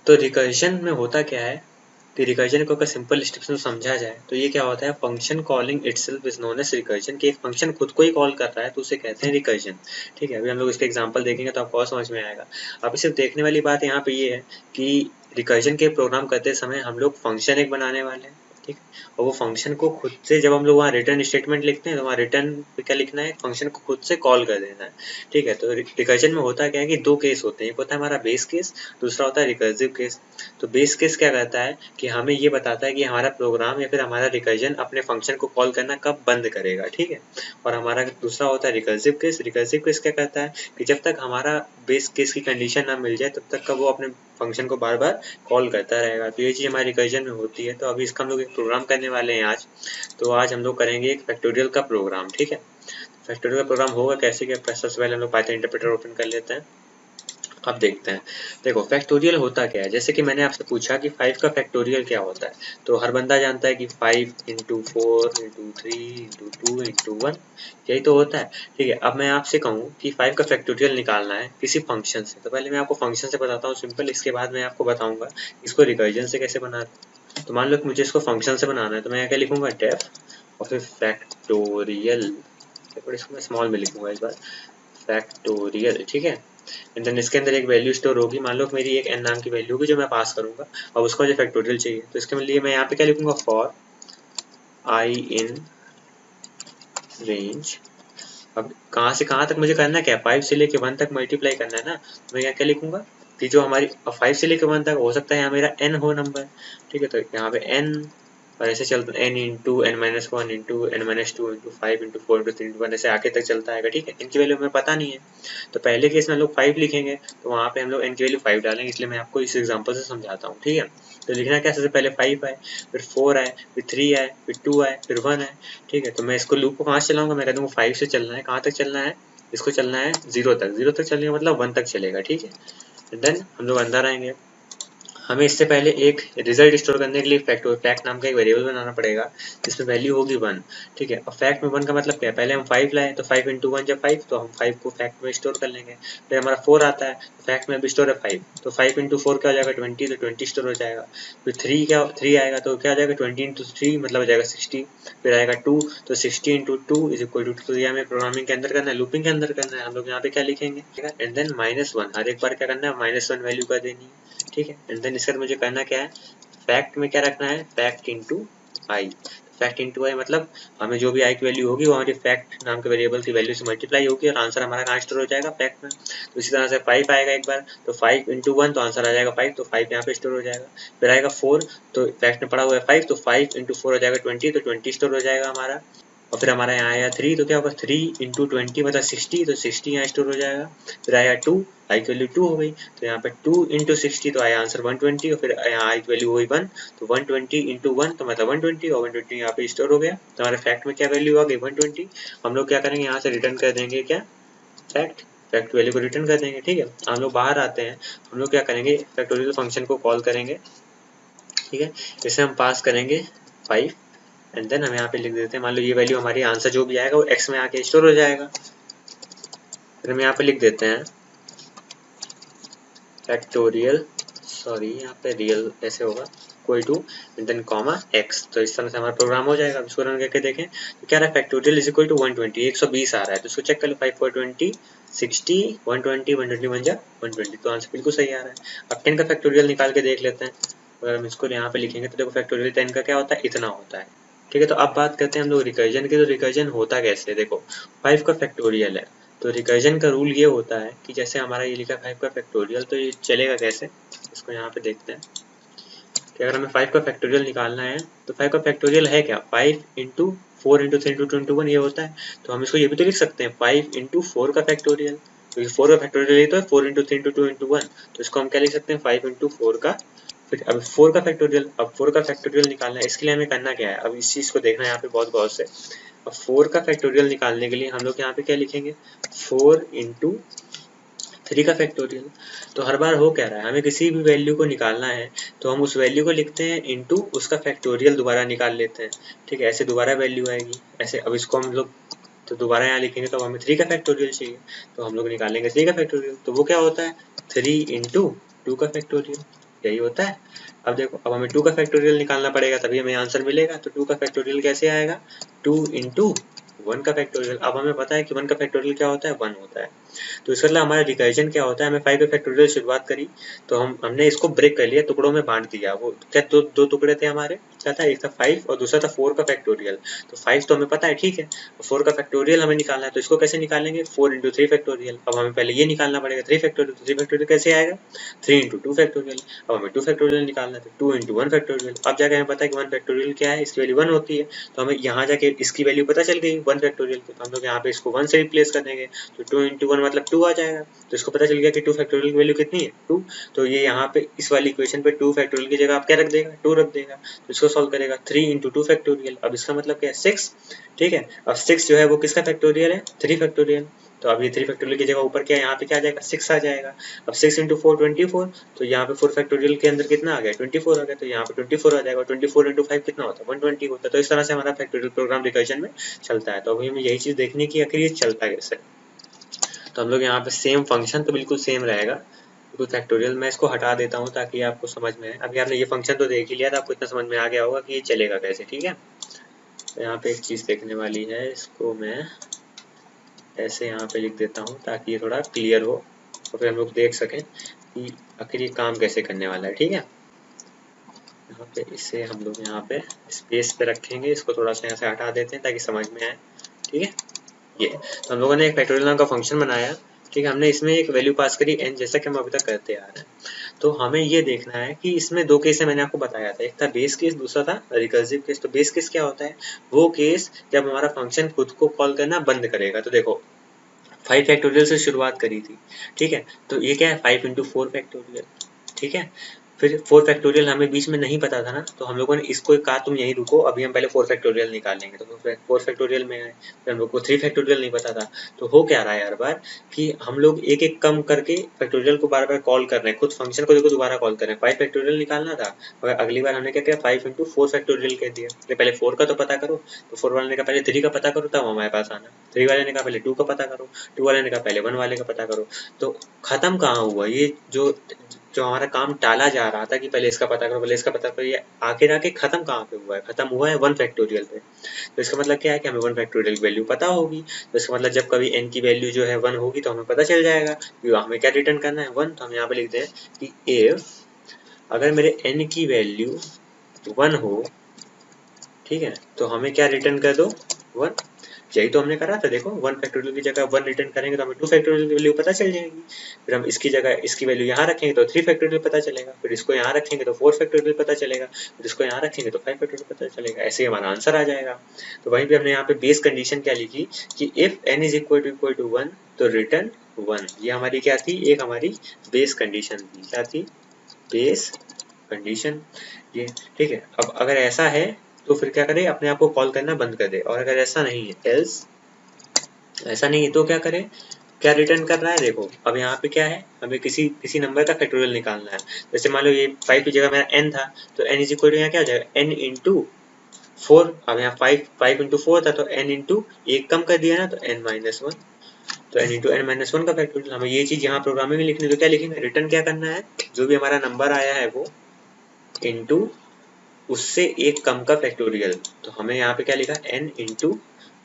तो रिकर्जन में होता क्या है कि रिकर्जन को अगर सिंपल स्टेप्स में समझा जाए तो ये क्या होता है, function calling itself is known as recursion, कि एक फंक्शन खुद को ही कॉल कर रहा है तो उसे कहते हैं रिकर्जन। ठीक है, अभी हम लोग इसके एग्जांपल देखेंगे तो आपको और समझ में आएगा। अब सिर्फ देखने वाली बात यहाँ पे ये है कि रिकर्जन के प्रोग्राम करते समय हम लोग फंक्शन एक बनाने वाले हैं। ठीक है, और वो फंक्शन को खुद से जब हम लोग वहाँ रिटर्न स्टेटमेंट लिखते हैं तो वहाँ रिटर्न पे क्या लिखना है, फंक्शन को खुद से कॉल कर देना है। ठीक है, तो रिकर्जन में होता क्या है कि दो केस होते हैं, एक होता है हमारा बेस केस, दूसरा होता है रिकर्सिव केस। तो बेस केस क्या करता है कि हमें ये बताता है कि हमारा प्रोग्राम या फिर हमारा रिकर्जन अपने फंक्शन को कॉल करना कब बंद करेगा। ठीक है, और हमारा दूसरा होता है रिकर्सिव केस। रिकर्सिव केस क्या करता है कि जब तक हमारा बेस केस की कंडीशन ना मिल जाए तब तक का वो अपने फंक्शन को बार बार कॉल करता रहेगा। तो ये चीज़ हमारी रिकर्जन में होती है। तो अभी इसका हम लोग एक प्रोग्राम करने वाले हैं आज। तो आज हम लोग करेंगे एक फैक्टोरियल का प्रोग्राम। ठीक है, फैक्टोरियल का प्रोग्राम होगा कैसे, क्या सबसे पहले हम लोग पाइथन इंटरप्रेटर ओपन कर लेते हैं। अब देखते हैं। देखो फैक्टोरियल होता क्या है, जैसे कि मैंने आपसे पूछा कि 5 का फैक्टोरियल क्या होता है, तो हर बंदा जानता है कि 5 इंटू 4 इंटू 3 इंटू 2 इंटू 1, यही तो होता है। ठीक है, अब मैं आपसे कहूँ कि 5 का फैक्टोरियल निकालना है किसी फंक्शन से, तो पहले मैं आपको फंक्शन से बताता हूँ सिंपल, इसके बाद मैं आपको बताऊंगा इसको रिकर्जन से कैसे बनाते। तो मान लो कि मुझे इसको फंक्शन से बनाना है, तो मैं क्या लिखूंगा, डेफ और फिर फैक्टोरियल, इसको मैं स्मॉल में लिखूंगा इस बार, फैक्टोरियल। ठीक है, एंड देन इसके अंदर एक वैल्यू स्टोर होगी, मान लो मेरी एक n नाम की वैल्यू होगी जो मैं पास करूंगा, और उसका जो फैक्टोरियल चाहिए, तो इसके लिए मैं यहाँ पे क्या लिखूंगा, फॉर आई इन रेंज। अब कहाँ से कहाँ तक मुझे करना क्या है, 5 से लेके 1 तक मल्टीप्लाई करना है ना, तो मैं यहाँ क्या लिखूंगा कि जो हमारी 5 से लेके 1 तक हो सकता है यहाँ मेरा n हो नंबर। ठीक है, तो यहाँ पे n, और ऐसे चलता है n into n-1 into n-2 into 5 into 4 into 3 into 1, ऐसे आगे तक चलता है। ठीक है, इनकी वैल्यू हमें पता नहीं है, तो पहले केस में हम लोग 5 लिखेंगे तो वहाँ पे हम लोग n की वैल्यू 5 डालेंगे, इसलिए मैं आपको इस एग्जांपल से समझाता हूँ। ठीक है, तो लिखना क्या, सबसे पहले 5 आए, फिर 4 आए, फिर 3 आए, फिर 2 आए, फिर 1 आए। ठीक है, तो मैं इसको लूप को कहाँ से चलाऊंगा, मैं कह दूँगा 5 से चलना है, कहाँ तक चलना है, इसको चलना है 0 तक, 0 तक चलने का मतलब 1 तक चलेगा। ठीक है, देन हम लोग अंदर आएंगे, हमें इससे पहले एक रिजल्ट स्टोर करने के लिए फैक्ट नाम का एक वेरिएबल बनाना पड़ेगा जिसमें वैल्यू होगी 1। ठीक है, और फैक्ट में 1 का मतलब क्या है, पहले हम 5 लाए तो 5 इंटू 1 जब 5, तो हम 5 को फैक्ट में स्टोर कर लेंगे। फिर हमारा 4 आता है तो फैक्ट में भी स्टोर है 5, तो 5 इंटू 4 क्या हो जाएगा, 20, तो 20 स्टोर हो जाएगा। फिर 3 आएगा तो क्या हो जाएगा, 20 इंटू 3 मतलब हो जाएगा 60। फिर आएगा 2, तो 60 इंटू 2 इज इक्वल टू, तो ये हमें प्रोग्रामिंग के अंदर करना है, लूपिंग के अंदर करना है। हम लोग यहाँ पे क्या लिखेंगे, एंड देन -1, हर एक बार क्या करना है, -1 वैल्यू कर देनी है। ठीक है, एंड देन इसके बाद मुझे करना क्या है, फैक्ट में क्या रखना है, फैक्ट इंटू आई। फैक्ट इंटू आई मतलब हमें जो भी आई की वैल्यू होगी वो हमारी फैक्ट नाम के वेरिएबल की वैल्यू से मल्टीप्लाई होगी और आंसर हमारा कहाँ स्टोर हो जाएगा, फैक्ट में। तो इसी तरह से 5 आएगा एक बार, तो 5 इंटू 1 तो आंसर आ जाएगा 5, तो 5 यहाँ पे स्टोर हो जाएगा। फिर आएगा 4, तो फैक्ट में पड़ा हुआ है 5, तो 5 इंटू 4 हो जाएगा 20, तो 20 स्टोर हो जाएगा हमारा। और फिर हमारा यहाँ आया 3, तो क्या होगा 3 इंटू 20 मतलब 60, तो 60 यहाँ स्टोर हो जाएगा। फिर आया 2, आई की वैल्यू 2 हो गई, तो यहाँ पे 2 इंटू 60 तो आया आंसर 120, और फिर यहाँ आई की वैल्यू हुई 1, तो 120 इंटू 1 तो मतलब 120, और 120 यहाँ पे स्टोर हो गया। तो हमारे फैक्ट में क्या वैल्यू आ गई, 120। हम लोग क्या करेंगे, यहाँ से रिटर्न कर देंगे क्या, फैक्ट वैल्यू को रिटर्न कर देंगे। ठीक है, हम लोग बाहर आते हैं, हम लोग क्या करेंगे, फैक्टोरियल फंक्शन को कॉल करेंगे। ठीक है, इसे हम पास करेंगे 5, एंड देन हम यहाँ पे लिख देते हैं, मान लो ये वैल्यू हमारी आंसर जो भी आएगा वो x में आके स्टोर हो जाएगा। फिर हम यहाँ पे लिख देते हैं फैक्टोरियल, सॉरी यहाँ पे रियल ऐसे होगा, equal to and then comma x। तो इस तरह से हमारा प्रोग्राम हो जाएगा। इसको रन करके देखें तो क्या रहा है, फैक्टोरियल इज इक्वल टू 120, 120 आ रहा है, तो इसको चेक कर लो, 5 4 20 60 120 121 जा 120, तो आंसर बिल्कुल सही आ रहा है। अब 10 का फैक्टोरियल निकाल के देख लेते हैं। अगर हम इसको यहाँ पे लिखेंगे तो देखो फैक्टोरियल 10 का क्या होता है, इतना होता है। ठीक है, तो अब बात करते हैं हम लोग रिकर्जन की। तो रिकर्जन होता कैसे, देखो 5 का फैक्टोरियल है, तो रिकर्जन का रूल ये होता है कि जैसे हमारा ये लिखा 5 का फैक्टोरियल, तो ये चलेगा कैसे, इसको यहाँ पे देखते हैं कि अगर हमें 5 का फैक्टोरियल निकालना है तो 5 का फैक्टोरियल है क्या, 5 इंटू 4 इंटू 3 इंटू 21 ये होता है। तो हम इसको ये भी तो लिख सकते हैं 5 इंटू 4 का फैक्टोरियल, क्योंकि 4 का फैक्टोरियल ये तो है 4 इंटू 3 इंटू 2 इंटू 1, तो इसको हम क्या लिख सकते हैं 5 इंटू 4 का। फिर अब 4 का फैक्टोरियल, अब 4 का फैक्टोरियल निकालना है, इसके लिए हमें करना क्या है, अब इस चीज़ को देखना है यहाँ पे बहुत गौर से। अब 4 का फैक्टोरियल निकालने के लिए हम लोग यहाँ पे क्या लिखेंगे, 4 इंटू 3 का फैक्टोरियल। तो हर बार हो क्या रहा है, हमें किसी भी वैल्यू को निकालना है तो हम उस वैल्यू को लिखते हैं इंटू उसका फैक्टोरियल दोबारा निकाल लेते हैं। ठीक है, ऐसे दोबारा वैल्यू आएगी ऐसे। अब इसको हम लोग तो दोबारा यहाँ लिखेंगे तो हमें 3 का फैक्टोरियल चाहिए, तो हम लोग निकालेंगे 3 का फैक्टोरियल, तो वो क्या होता है 3 इंटू 2 का फैक्टोरियल, यही होता है। अब देखो, अब हमें 2 का फैक्टोरियल निकालना पड़ेगा तभी हमें आंसर मिलेगा। तो 2 का फैक्टोरियल कैसे आएगा, 2 इंटू 1 का फैक्टोरियल। अब हमें पता है कि 1 का फैक्टोरियल क्या होता है, 1 होता है। तो इसका मतलब हमारा रिकर्जन क्या होता है, हमें 5 का फैक्टोरियल शुरुआत करी तो हमने इसको ब्रेक कर लिया, टुकड़ों में बांट दिया। वो क्या दो टुकड़े थे हमारे, क्या था, एक था 5 और दूसरा था 4 का फैक्टोरियल। तो 5 तो हमें पता है, ठीक है, 4 का फैक्टोरियल हमें निकालना है। तो इसको कैसे निकालेंगे, 4 इंटू 3 फैक्टोरियल। अब हमें पहले ये निकालना पड़ेगा 3 फैक्टोरियल। तो 3 फैक्टोरियल कैसे आएगा, 3 इंटू 2 फैक्टोरियल। अब हमें 2 फैक्टोरियल निकालना है, 2 इंटू 1 फैक्टोरियल। अब जाके हमें पता है कि 1 फैक्टोरियल क्या है, इसकी वैल्यू 1 होती है। तो हमें यहाँ जाके इसकी वैल्यू पता चल गई 1 फैक्टोरियल की। तो हम लोग यहाँ पे इसको 1 से रिप्लेस कर देंगे। तो 2 इंटू 1 मतलब 2 आ जाएगा। तो इसको पता चल गया कि 2 फैक्टोरियल की वैल्यू कितनी है, 2। तो ये यहाँ पे इस वाली इक्वेशन पे 2 फैक्टोरियल की जगह आप क्या रख देगा, 2 रख देगा। तो इसको सॉल्व करेगा, 3 इंटू 2 फैक्टोरियल। अब इसका मतलब क्या है, 6, ठीक है। अब 6 जो है वो किसका फैक्टोरियल है, 3 फैक्टोरियल। तो अब ये 3 फैक्टोरियल की जगह ऊपर क्या है, यहाँ पे क्या आ जाएगा, 6 आ जाएगा। अब 6 इंटू 4 24। तो यहाँ पे 4 फैक्टोरियल के अंदर कितना आ गया, 24 आ गया। तो यहाँ पे 24 आ जाएगा। 24 इंटू 5 कितना होता है, 120 होता है। तो इस तरह से हमारा फैक्टोरियल प्रोग्राम रिकर्जन में चलता है। तो अभी हमें यही चीज देखने की आखिर ये चलता कैसे। तो हम लोग यहाँ पे सेम फंक्शन तो बिल्कुल सेम रहेगा, बिल्कुल फैक्टोरियल। मैं इसको हटा देता हूँ ताकि आपको समझ में आए। अभी आपने ये फंक्शन तो देख ही लिया था, आपको इतना समझ में आ गया होगा कि ये चलेगा कैसे, ठीक है। तो यहाँ पे एक चीज देखने वाली है, इसको मैं ऐसे यहाँ पे लिख देता हूँ ताकि ये थोड़ा क्लियर हो और फिर हम लोग देख सकें कि आखिर ये काम कैसे करने वाला है, ठीक है। यहाँ पे इसे हम लोग यहाँ पे स्पेस पे रखेंगे, इसको थोड़ा सा यहाँ से हटा देते हैं ताकि समझ में आए, ठीक है। ये तो हम लोगों ने एक फैक्टोरियल नाम का फंक्शन बनाया, ठीक है। हमने इसमें एक वैल्यू पास करी n, जैसा कि हम अभी तक करते आ रहे हैं। तो हमें ये देखना है कि इसमें 2 केस है, मैंने आपको बताया था, एक था बेस केस, दूसरा था रिकर्सिव केस। तो बेस केस क्या होता है, वो केस जब हमारा फंक्शन खुद को कॉल करना बंद करेगा। तो देखो 5 फैक्टोरियल से शुरुआत करी थी, ठीक है। तो ये क्या है, 5 इंटू 4 फैक्टोरियल, ठीक है। फिर 4 फैक्टोरियल हमें बीच में नहीं पता था ना, तो हम लोगों ने इसको कहा तुम यहीं रुको, अभी हम पहले 4 फैक्टोरियल निकालेंगे। तो 4 फैक्टोरियल में आए, फिर हम लोग को 3 फैक्टोरियल नहीं पता था। तो हो क्या रहा है हर बार कि हम लोग एक एक कम करके फैक्टोरियल को बार बार कॉल कर रहे हैं, खुद फंक्शन को देखो दोबारा कॉल कर रहे हैं। 5 फैक्टोरियल निकालना था, और अगली बार हमने क्या किया, 5 इंटू 4 फैक्टोरियल कह दिया। तो पहले 4 का तो पता करो, तो 4 वाले ने कहा पहले 3 का पता करो, तब हमारे पास आना। 3 वाले ने कहा पहले 2 का पता करो, 2 वाले ने कहा पहले 1 वाले का पता करो। तो खत्म कहाँ हुआ ये, जो जो हमारा काम टाला जा रहा था कि पहले इसका पता करो, पहले इसका पता करो, ये आखिर आके खत्म कहाँ पे हुआ है, खत्म हुआ है 1 फैक्टोरियल पे। तो इसका मतलब क्या है कि हमें 1 फैक्टोरियल की वैल्यू पता होगी। तो इसका मतलब जब कभी n की वैल्यू जो है 1 होगी तो हमें पता चल जाएगा कि हमें क्या रिटर्न करना है, 1। तो हम यहाँ पे लिखते हैं कि इफ अगर मेरे n की वैल्यू 1 हो, ठीक है, तो हमें क्या रिटर्न कर दो, 1। यही तो हमने करा था, देखो 1 फैक्टोरियल की जगह 1 रिटर्न करेंगे तो हमें 2 फैक्टोरियल की वैल्यू पता चल जाएगी। फिर हम इसकी जगह इसकी वैल्यू यहाँ रखेंगे तो 3 फैक्टोरियल पता चलेगा। फिर इसको यहाँ रखेंगे तो 4 फैक्टोरियल पता चलेगा। फिर इसको यहाँ रखेंगे तो 5 फैक्टोरियल पता चलेगा। ऐसे ही हमारा आंसर आ जाएगा। तो वहीं पे हमने यहाँ पे बेस कंडीशन क्या लिखी कि if n is equal to 1 तो रिटर्न 1। ये हमारी क्या थी, एक हमारी बेस कंडीशन थी। क्या थी, बेस कंडीशन, ये ठीक है। अब अगर ऐसा है तो फिर क्या करे, अपने आप को कॉल करना बंद कर दे। और अगर ऐसा नहीं है, एल्स ऐसा नहीं है तो क्या करे, क्या रिटर्न कर रहा है, देखो अब यहाँ पे क्या है, हमें किसी नंबर का फैक्टोरियल निकालना है। जैसे मान लो ये 5 की जगह मेरा n था, तो n इज इक्वल टू यहाँ क्या हो जाएगा, n इंटू 4। अब यहाँ 5 इंटू 4 था, तो n इंटू एक कम कर दिया ना, तो n माइनस 1। तो n इंटू n माइनस 1 का फैक्टोरियल। हमें ये चीज यहाँ प्रोग्रामिंग में लिखनी है, तो क्या लिखेंगे, रिटर्न क्या करना है, जो भी हमारा नंबर आया है वो इंटू उससे एक कम का फैक्टोरियल। तो हमें यहाँ पे क्या लिखा, n इंटू,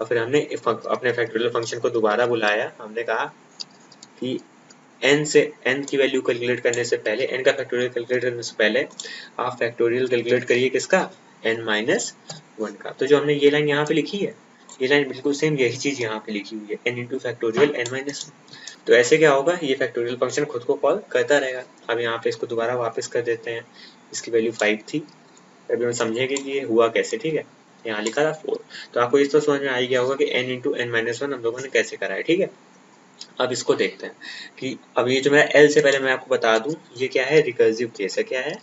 और फिर हमने अपने फैक्टोरियल फंक्शन को दोबारा बुलाया। हमने कहा कि n की वैल्यू कैलकुलेट करने से पहले, n का फैक्टोरियल कैलकुलेट करने से पहले आप फैक्टोरियल कैलकुलेट करिए किसका, n माइनस 1 का। तो जो हमने ये लाइन यहाँ पे लिखी है, ये लाइन बिल्कुल सेम यही चीज यहाँ पे लिखी हुई है, n into factorial n minus 1। तो ऐसे क्या होगा, ये फैक्टोरियल फंक्शन खुद को कॉल करता रहेगा। अब यहाँ पे इसको दोबारा वापस कर देते हैं, इसकी वैल्यू 5 थी। अभी हम समझेंगे कि ये हुआ कैसे, ठीक है। यहाँ लिखा था 4। तो आपको इस तो समझ में आ ही गया होगा कि n इंटू n माइनस 1 हम लोगों ने कैसे करा है, ठीक है। अब इसको देखते हैं कि अब ये जो मेरा l से पहले मैं आपको बता दूं, ये क्या है, रिकर्सिव केस है। क्या है,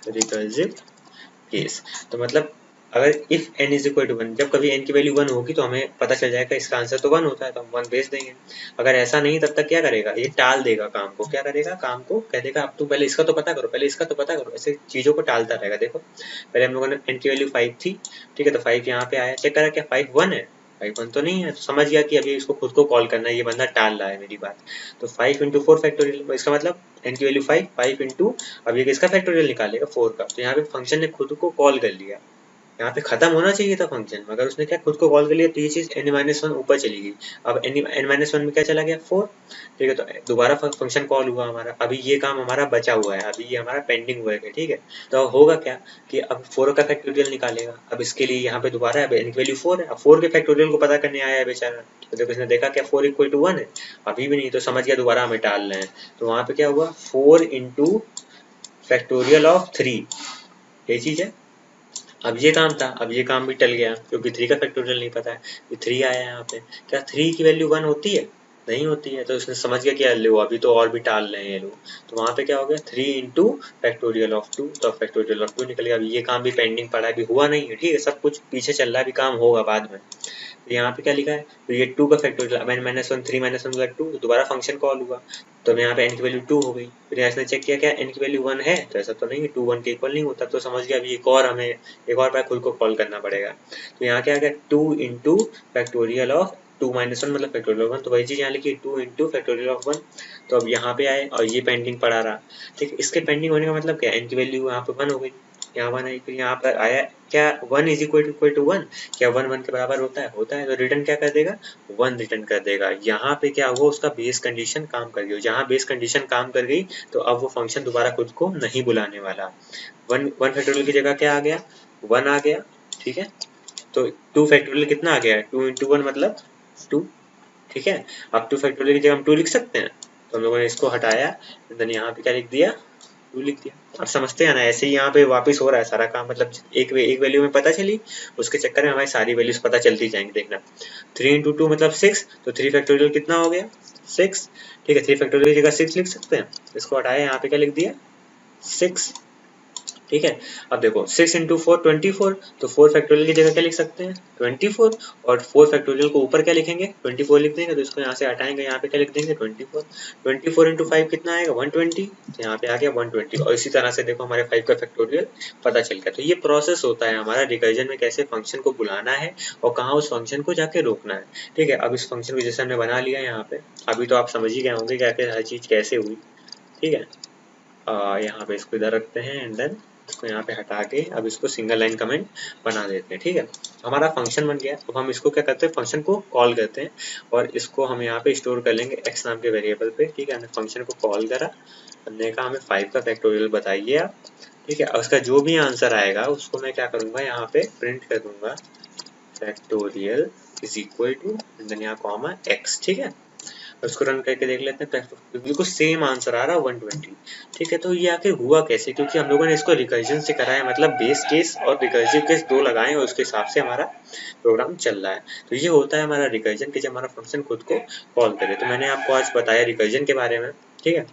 रिकर्सिव केस। तो मतलब अगर if n is equal to 1, जब कभी n की वैल्यू 1 होगी तो हमें पता चल जाएगा इसका आंसर तो 1 होता है, तो हम 1 भेज देंगे। अगर ऐसा नहीं, तब तक क्या करेगा, ये टाल देगा काम को। क्या करेगा, काम को कह देगा अब तू पहले इसका तो पता करो, पहले इसका तो पता करो। ऐसे चीजों को टालता रहेगा। देखो पहले हम लोगों ने n की वैल्यू 5 थी, ठीक है, तो 5 यहाँ पे आया, चेक करा क्या 5 1 है, 5 1 तो नहीं है, तो समझ गया कि अभी इसको खुद को कॉल करना है, ये बंदा टाल रहा है मेरी बात। तो 5 × 4 फैक्टोरियल, इसका मतलब n की वैल्यू 5, 5 इंटू, अब ये किसका फैक्टोरियल निकालेगा 4 का, तो यहाँ पे फंक्शन ने खुद को कॉल कर लिया। यहाँ पे खत्म होना चाहिए था फंक्शन, मगर उसने क्या खुद को कॉल कर लिया, तो ये चीज n-1 ऊपर चली गई। अब n-1 में क्या चला गया 4, ठीक है, तो दोबारा फंक्शन कॉल हुआ हमारा। अभी ये काम हमारा बचा हुआ है, अभी ये हमारा पेंडिंग वर्क है, ठीक है। तो अब होगा क्या कि अब 4 का फैक्टोरियल निकालेगा। अब इसके लिए यहाँ पे दोबारा अब n की वैल्यू 4 है, अब 4 के फैक्टोरियल को पता करने आया है बेचारा, तो जब इसने देखा क्या 4 = 1 है, अभी भी नहीं, तो समझ गया दोबारा हमें टाल रहे हैं। तो वहां पे क्या हुआ 4 × फैक्टोरियल ऑफ 3, ये चीज है। अब ये काम था, अब ये काम भी टल गया क्योंकि 3 का फैक्टोरियल नहीं पता है, ये 3 आया है यहाँ पे। क्या 3 की वैल्यू 1 होती है? नहीं होती है, तो उसने समझ गया कि लो अभी तो और भी टाल रहे हैं ये लोग। तो वहां पे क्या हो गया 3 × फैक्टोरियल ऑफ 2, तो फैक्टोरियल ऑफ 2 निकल गया। अभी ये काम भी पेंडिंग पड़ा है, अभी हुआ नहीं है, ठीक है, सब कुछ पीछे चल रहा है, अभी काम होगा बाद में। तो यहाँ पे क्या लिखा है, तो ये 2 का फैक्टोरियल, अब n-1 3 - 1 = 2, तो दोबारा फंक्शन कॉल हुआ, तो यहाँ पे n की वैल्यू 2 हो गई। फिर यहाँ इसने चेक किया क्या n की वैल्यू 1 है, तो ऐसा तो नहीं है, 2 1 के इक्वल नहीं होता, तो समझ गया अभी एक और बार खुद को कॉल करना पड़ेगा। तो यहाँ क्या आ गया 2 × फैक्टोरियल ऑफ 2 - 1 मतलब फैक्टोरियल 1, तो वही चीज यहाँ लिखी 2 × फैक्टोरियल ऑफ 1। तो अब यहाँ पे आए और ये पेंडिंग पड़ा रहा, ठीक है। इसके पेंडिंग होने का मतलब क्या, n की वैल्यू यहाँ पे 1 हो गई, यहाँ 1 आई, फिर यहाँ पर आया क्या 1 = 1, क्या 1 1 के बराबर होता है, होता है, तो रिटर्न क्या कर देगा 1 रिटर्न कर देगा। यहाँ पे क्या हुआ उसका बेस कंडीशन काम कर गई, जहाँ बेस कंडीशन काम कर गई तो अब वो फंक्शन दोबारा खुद को नहीं बुलाने वाला। 1 फैक्टोरियल की जगह क्या आ गया 1 आ गया, ठीक है। तो 2 फैक्टोरियल कितना आ गया 2 × 1 मतलब 2, ठीक है। अब 2 फैक्टोरियल की जगह हम 2 लिख सकते हैं, तो हम लोगों ने इसको हटाया, देन यहाँ पे क्या लिख दिया 2 लिख दिया। अब समझते हैं ना, ऐसे ही यहाँ पे वापस हो रहा है सारा काम, मतलब एक वैल्यू में पता चली, उसके चक्कर में हमारी सारी वैल्यूज पता चलती जाएंगी। देखना 3 × 2 मतलब 6, तो 3 फैक्टोरियल कितना हो गया 6, ठीक है। 3 फैक्टोरियल की जगह 6 लिख सकते हैं, इसको हटाया, यहाँ पे क्या लिख दिया 6, ठीक है। अब देखो 6 × 4 24, तो 4 फैक्टोरियल की जगह क्या लिख सकते हैं 24, और 4 फैक्टोरियल को ऊपर क्या लिखेंगे 24 लिख देंगे, तो इसको यहाँ से हटाएंगे, यहाँ पे क्या लिख देंगे 24, 24 × 5 कितना आएगा 120, तो यहाँ पे आ गया 120। और इसी तरह से देखो हमारे 5 का फैक्टोरियल पता चल गया। तो ये प्रोसेस होता है हमारा रिकर्जन में, कैसे फंक्शन को बुलाना है और कहाँ उस फंक्शन को जाके रोकना है, ठीक है। अब इस फंक्शन को जैसे हमने बना लिया यहाँ पे, अभी तो आप समझ ही गए होंगे क्या हर चीज कैसे हुई, ठीक है। यहाँ पे इसको इधर रखते हैं एंड देन इसको यहाँ पे हटा के अब इसको सिंगल लाइन कमेंट बना देते हैं, ठीक है। हमारा फंक्शन बन गया। अब हम इसको क्या करते हैं फंक्शन को कॉल करते हैं, और इसको हम यहाँ पे स्टोर कर लेंगे x नाम के वेरिएबल पे, ठीक है। हमने फंक्शन को कॉल करा, हमने कहा हमें 5 का फैक्टोरियल बताइए आप, ठीक है। और उसका जो भी आंसर आएगा उसको मैं क्या करूँगा यहाँ पे प्रिंट कर दूंगा फैक्टोरियल = देन यहाँ कॉमा x, ठीक है। उसको रन करके देख लेते हैं, बिल्कुल सेम आंसर आ रहा है 120, ठीक है। तो ये आखिर हुआ कैसे, क्योंकि हम लोगों ने इसको रिकर्जन से कराया, मतलब बेस केस और रिकर्सिव केस दो लगाए और उसके हिसाब से हमारा प्रोग्राम चल रहा है। तो ये होता है हमारा रिकर्जन कि जब हमारा फंक्शन खुद को कॉल करे। तो मैंने आपको आज बताया रिकर्जन के बारे में, ठीक है।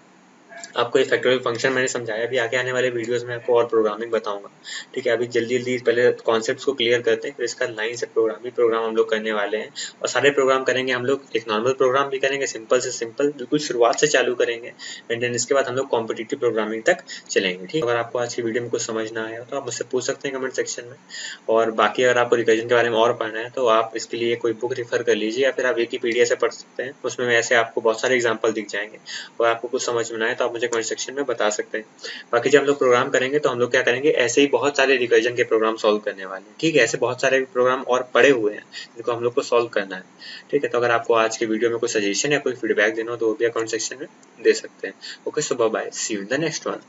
आपको ये फैक्टोरियल फंक्शन मैंने समझाया, भी आगे आने वाले वीडियोस में आपको और प्रोग्रामिंग बताऊंगा, ठीक है। अभी जल्दी जल्दी पहले कॉन्सेप्ट्स को क्लियर करते हैं, फिर इसका लाइन से प्रोग्राम हम लोग करने वाले हैं। और सारे प्रोग्राम करेंगे हम लोग, एक नॉर्मल प्रोग्राम भी करेंगे, सिंपल से सिंपल बिल्कुल शुरुआत से चालू करेंगे, एंड देन इसके बाद हम लोग कॉम्पिटिटिव प्रोग्रामिंग तक चलेंगे, ठीक। अगर आपको आज की वीडियो में कुछ समझ ना आया तो आप मुझसे पूछ सकते हैं कमेंट सेक्शन में। और बाकी अगर आपको रिकर्जन के बारे में और पढ़ना है तो आप इसके लिए कोई बुक रेफर कर लीजिए, या फिर आप विकिपीडिया से पढ़ सकते हैं, उसमें ऐसे आपको बहुत सारे एग्जाम्पल दिख जाएंगे। और आपको कुछ समझ में ना आए तो आप मुझे कमेंट सेक्शन में बता सकते हैं। बाकी जब हम लोग प्रोग्राम करेंगे तो हम लोग क्या करेंगे, ऐसे ही बहुत सारे रिकर्जन के प्रोग्राम सॉल्व करने वाले हैं, ठीक है। ऐसे बहुत सारे प्रोग्राम और पड़े हुए हैं जिनको हम लोग को सॉल्व करना है, ठीक है। तो अगर आपको आज की वीडियो में कोई सजेशन या कोई फीडबैक देना हो तो वो भी कमेंट सेक्शन में दे सकते हैं। Okay, so bye bye, see you in the next one.